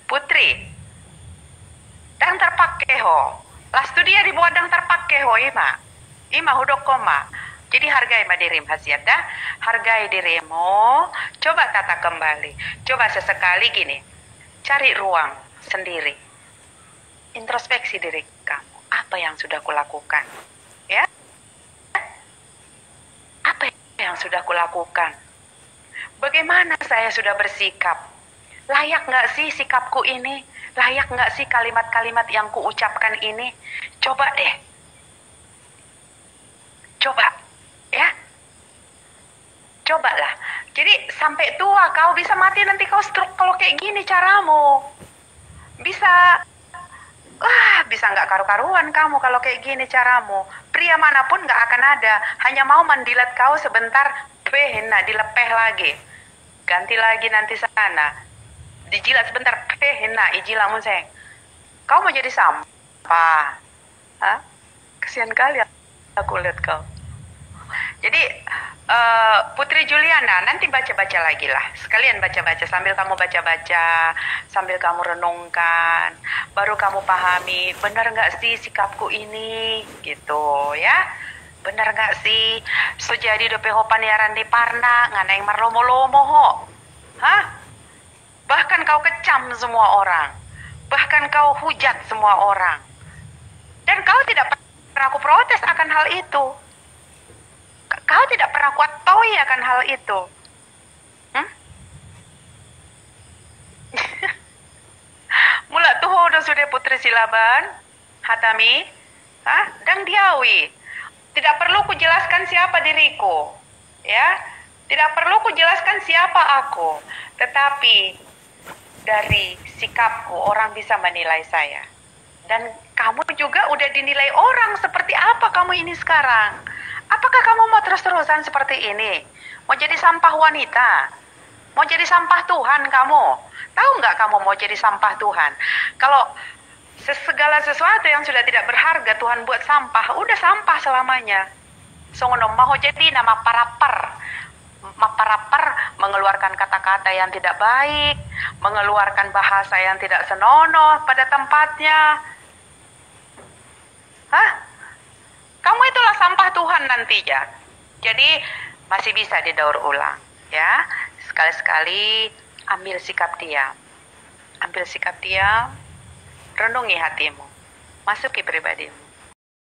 Putri, dang terpakai ho. Lastu dia dibuat dang terpakai ho ima. Ima hudok koma. Jadi hargai ma dirimu hasiat dah. Hargai dirimu. Coba tata kembali. Coba sesekali gini. Cari ruang sendiri. Introspeksi diri kamu. Apa yang sudah kulakukan? Ya? Apa yang sudah kulakukan? Bagaimana saya sudah bersikap? Layak nggak sih sikapku ini? Layak nggak sih kalimat-kalimat yang kuucapkan ini? Coba deh. Coba. Ya. Cobalah. Jadi sampai tua kau bisa mati nanti kau stroke kalau kayak gini caramu. Bisa. Bisa nggak karu-karuan kamu kalau kayak gini caramu. Pria manapun nggak akan ada. Hanya mau mendilat kau sebentar. Nah dilepeh lagi. Ganti lagi nanti sana. Dijilat sebentar, nah ijilah museng. Kau mau jadi sampah? Hah? Kesian kali aku lihat kau. Jadi Putri Juliana nanti baca-baca lagi lah. Sekalian baca-baca sambil kamu baca-baca, sambil kamu renungkan, baru kamu pahami benar nggak sih sikapku ini, gitu ya. Benar nggak sih? So jadi dope hopan yaran di parna, ngana yang marlomo-lomo ho. Hah? Bahkan kau kecam semua orang. Bahkan kau hujat semua orang. Dan kau tidak pernah aku protes akan hal itu. Kau tidak pernah aku atoi akan hal itu. Mula tuh udah sudah Putri Silaban, Hatami, dan Diawi. Tidak perlu kujelaskan siapa diriku, ya. Tidak perlu kujelaskan siapa aku, tetapi dari sikapku orang bisa menilai saya. Dan kamu juga udah dinilai orang seperti apa kamu ini sekarang. Apakah kamu mau terus-terusan seperti ini? Mau jadi sampah wanita? Mau jadi sampah Tuhan kamu? Tahu nggak kamu mau jadi sampah Tuhan? Kalau segala sesuatu yang sudah tidak berharga Tuhan buat sampah, udah sampah selamanya. Songono mau jadi nama paraper. Maparaper mengeluarkan kata-kata yang tidak baik, mengeluarkan bahasa yang tidak senonoh pada tempatnya. Kamu itulah sampah Tuhan nantinya. Jadi masih bisa didaur ulang, ya. Sekali-sekali ambil sikap diam. Ambil sikap diam, renungi hatimu, masuki pribadimu.